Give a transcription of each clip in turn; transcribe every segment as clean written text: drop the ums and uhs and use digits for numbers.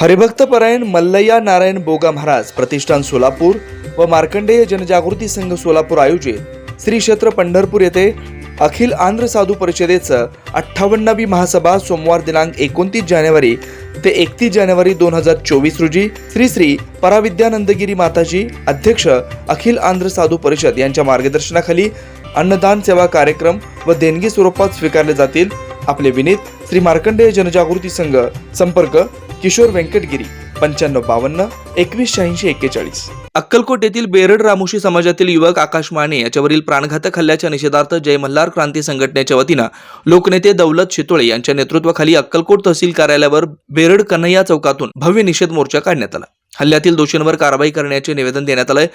हरिभक्तपरायण मल्लय्या नारायण बोगा महाराज प्रतिष्ठान सोलापूर व मार्कंडेय जनजागृती संघ सोलापूर आयोजित श्री क्षेत्र पंढरपूर येथे अखिल आंध्र साधू परिषदेचं 58वी महासभा सोमवार दिनांक 29 जानेवारी ते 31 जानेवारी 2024 रोजी श्री पराविद्यानंदगिरी माताजी अध्यक्ष अखिल आंध्र साधू परिषद यांच्या मार्गदर्शनाखाली अन्नदान सेवा कार्यक्रम व देणगी स्वरूपात स्वीकारले जातील। आपले विनीत श्री मार्कंडेय जनजागृती संघ संपर्क किशोर वेंकटगिरी 9552 2186 41। अक्कलकोट येथील बेरड रामोशी समाजातील युवक आकाश माने याच्यावरील प्राणघातक हल्ल्याच्या निषेधार्थ जय मल्हार क्रांती संघटनेच्या वतीनं लोकनेते दौलत शितोळे यांच्या नेतृत्वाखाली अक्कलकोट तहसील कार्यालयावर बेरड कन्हैया चौकातून भव्य निषेध मोर्चा काढण्यात आला। हल्ल्यातील दोषींवर कारवाई करण्याचे निवेदन देण्यात आले।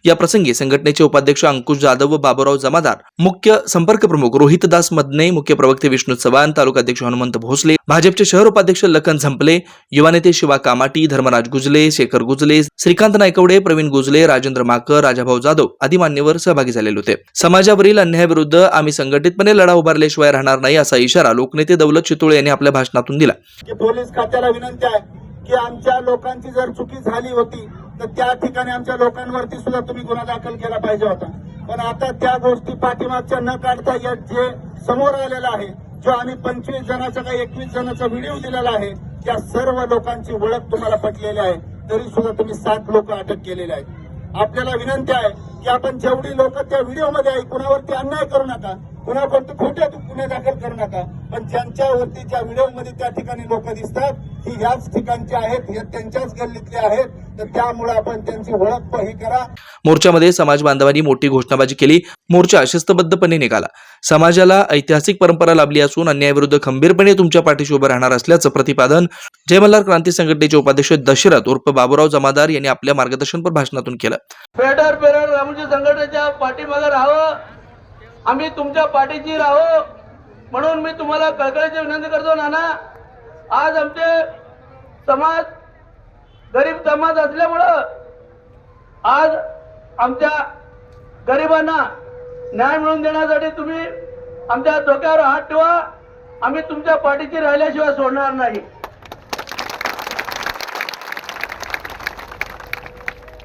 या प्रसंगी संघटनेचे उपाध्यक्ष अंकुश जाधव व बाबूराव जमादार, मुख्य संपर्क प्रमुख रोहितदास मदने, मुख्य प्रवक्ते विष्णू चव्हाण, तालुकाध्यक्ष हनुमंत भोसले, भाजपचे शहर उपाध्यक्ष लखन झंपले, युवा नेते शिवा कामाटी, धर्मराज गुजले, शेखर गुजले, श्रीकांत नायकवडे, प्रवीण गुजले, राजेंद्र माकर, राजाभाऊ जाधव आदी मान्यवर सहभागी झालेले होते। समाजावरील अन्यायाविरुद्ध आम्ही संघटितपणे लढा उभारल्याशिवाय राहणार नाही असा इशारा लोकनेते दौलत शितोळे यांनी आपल्या भाषणातून दिला। पोलीस खात्याला विनंती आहे की आमच्या लोकांची जर चुकी झाली होती तर त्या ठिकाणी आमच्या लोकांवरती सुद्धा तुम्ही गुन्हा दाखल केला पाहिजे होता, पण आता त्या गोष्टी पाठीमागच्या न काढता जे समोर आलेला आहे, जो आम्ही 25 जणांचा का 21 जणांचा व्हिडिओ दिलेला आहे, त्या सर्व लोकांची ओळख तुम्हाला पटलेली आहे, तरी सुद्धा तुम्ही 7 लोक अटक केलेले आहेत। आपल्याला विनंती आहे की आपण जेवढी लोक त्या व्हिडिओमध्ये आहे कुणावरती अन्याय करू नका, कुणावरती खोटे गुन्हे दाखल करू नका, पण ज्यांच्यावरती त्या व्हिडिओमध्ये त्या ठिकाणी लोक दिसतात ही ह्याच ठिकाणचे आहेत, हे त्यांच्याच गल्लीतले आहेत, तर त्यामुळे आपण त्यांची ओळख ही करा। मोर्चामध्ये समाज बांधवांनी मोठी घोषणाबाजी केली। मोर्चा शिस्तबद्धपणे निघाला। समाजाला ऐतिहासिक परंपरा लाभली असून अन्यायाविरुद्ध खंबीरपणे तुमच्या पाठीशी उभं राहणार असल्याचं प्रतिपादन जय मल्हार क्रांती संघटनेचे उपाध्यक्ष दशरथ उर्फ बाबूराव जमादार यांनी आपल्या मार्गदर्शनपर भाषणातून केलं। बेरड रामोशी संघटनेच्या पाठीमागे राहावं, आम्ही तुमच्या पाठीशी राहू म्हणून मी तुम्हाला कळकळीची विनंती करतो। नाना, आज आमचे समाज गरीब समाज असल्यामुळं आज आमच्या गरिबांना न्याय मिळवून देण्यासाठी तुम्ही आमच्या डोक्यावर हात ठेवा, आम्ही तुमच्या पाठीशी राहिल्याशिवाय सोडणार नाही।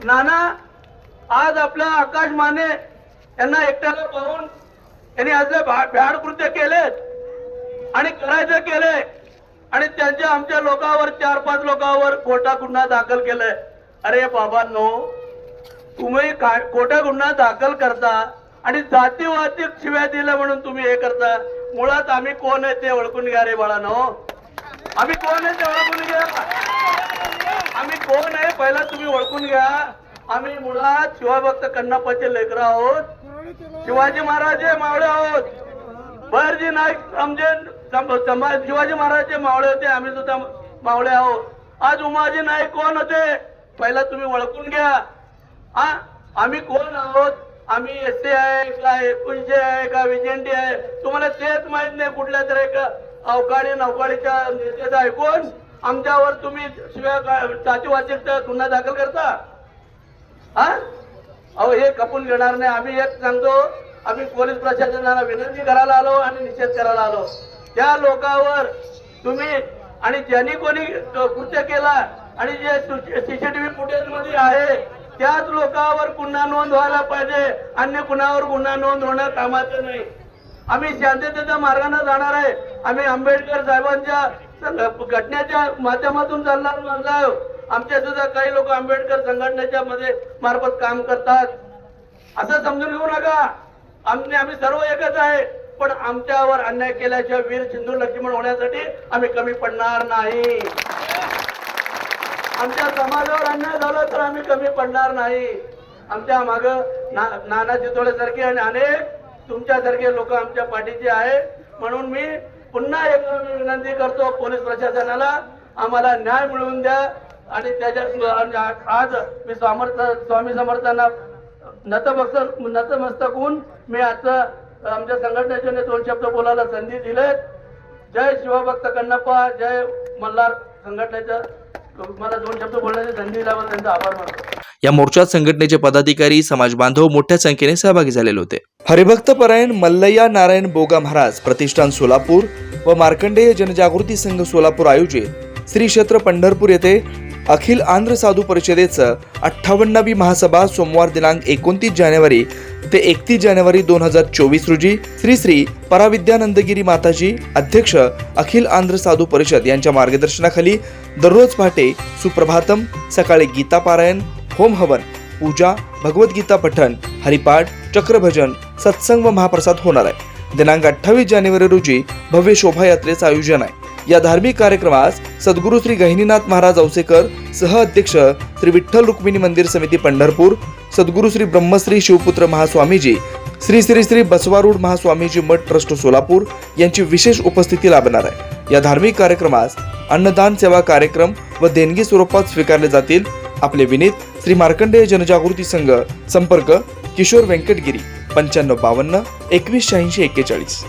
नाना, आज आपल्या आकाश माने यांना एकट्याला पाहून यांनी आज भ्याड कृत्य केलेत आणि करायचं केले आणि त्यांच्या आमच्या लोकांवर 4-5 लोकांवर खोटा गुन्हा दाखल केलाय। अरे बाबांनो, तुम्ही खोटा गुन्हा दाखल करता आणि जातीवादी शिव्या दिल्या म्हणून तुम्ही हे करता। मुळात आम्ही कोण आहे ते ओळखून घ्या रे बाळांनो, आम्ही कोण आहे ते ओळखून घ्या। पहिला तुम्ही ओळखून घ्या, आम्ही मुळात शिवभक्त कण्णप्पाचे लेकर आहोत, शिवाजी महाराज मावळे आहोत. बहिर्जी नाईक आमचे शिवाजी महाराजचे मावळे होते, आम्ही सुद्धा मावळे आहोत. आज उमाजी नाईक कोण होते पहिला तुम्ही ओळखून घ्या. आम्ही कोण आहोत, आम्ही एसटी आहे का एकुणशे आहे का विजेंटी आहे, तुम्हाला तेच माहित नाही. कुठल्या तरी एक नौकाळीच्या नेत्याचं ऐकून आमच्यावर तुम्ही शिवाय चाचीवाचीत गुन्हा दाखल करता. अहो हे खपून घेणार नाही. आम्ही एक सांगतो, आम्ही पोलीस प्रशासनाला विनंती करायला आलो आणि निषेध करायला आलो. त्या लोकांवर तुम्ही आणि ज्यांनी कोणी कृत्य केला आणि जे सीसीटीव्ही फुटेज मध्ये आहे त्याच लोकांवर गुन्हा नोंद व्हायला पाहिजे, अन्य कुणावर गुन्हा नोंद होणं कामाचं नाही. आम्ही शांततेच्या मार्गाने जाणार आहे. आम्ही आंबेडकर साहेबांच्या घटनेच्या माध्यमातून चालणार माणसं आहोत. आमच्या सुद्धा काही लोक आंबेडकर संघटनेच्या मध्ये मार्फत काम करतात, असं समजून घेऊ नका. आम्ही सर्व एकच आहे, पण आमच्यावर अन्याय केल्याशिवाय वीर सिंधू लक्ष्मण होण्यासाठी आम्ही कमी पडणार नाही. आमच्या समाजावर अन्याय झाला तर आम्ही कमी पडणार नाही. आमच्या माग नाना चितोळे सारखे आणि अनेक तुमच्यासारखे लोक आमच्या पाठीचे आहे. म्हणून मी पुन्हा एकदा विनंती करतो पोलीस प्रशासनाला, आम्हाला न्याय मिळवून द्या. आणि त्याच्या आज मी स्वामी समर्थांना नतमस्तक होऊन मी आजचं आमच्या संघटनेचे 2 शब्द बोलायला संधी दिले. जय शिवभक्त कण्णप्पा, जय मल्हार संघटनेचं मला 2 शब्द बोलण्याची संधी दिल्याबद्दल त्यांचा आभार मानतो. या मोर्चात संघटनेचे पदाधिकारी, समाज बांधव मोठ्या संख्येने सहभागी झालेले होते. हरिभक्त परायण मल्लय्या नारायण बोगा महाराज प्रतिष्ठान सोलापूर व मार्कंडेय जनजागृती संघ सोलापूर आयोजित श्री क्षेत्र पंढरपूर येथे अखिल आंध्र साधू परिषदेचं 58वी महासभा सोमवार दिनांक 29 जानेवारी ते 31 जानेवारी 2024 रोजी श्री श्री पराविद्यानंदगिरी माताजी अध्यक्ष अखिल आंध्र साधू परिषद यांच्या मार्गदर्शनाखाली दररोज पहाटे सुप्रभातम, सकाळी गीता पारायण, होम हवन, पूजा, भगवद्गीता पठण, हरिपाठ, चक्रभजन, सत्संग व महाप्रसाद होणार आहे. दिनांक 28 जानेवारी रोजी भव्य शोभायात्रेचं आयोजन आहे. या धार्मिक कार्यक्रमास सद्गुरू श्री गहिनीनाथ महाराज औसेकर, सह अध्यक्ष श्री विठ्ठल रुक्मिणी मंदिर समिती पंढरपूर, सद्गुरू श्री ब्रह्मश्री शिवपुत्र महास्वामीजी, श्री श्री श्री बसवारूढ महास्वामीजी मठ ट्रस्ट सोलापूर यांची विशेष उपस्थिती लाभणार आहे. या धार्मिक कार्यक्रमास अन्नदान सेवा कार्यक्रम व देणगी स्वरूपात स्वीकारले जातील. आपले विनीत, श्री मार्कंडेय जनजागृती संघ, संपर्क किशोर व्यंकटगिरी 9552 2186 41.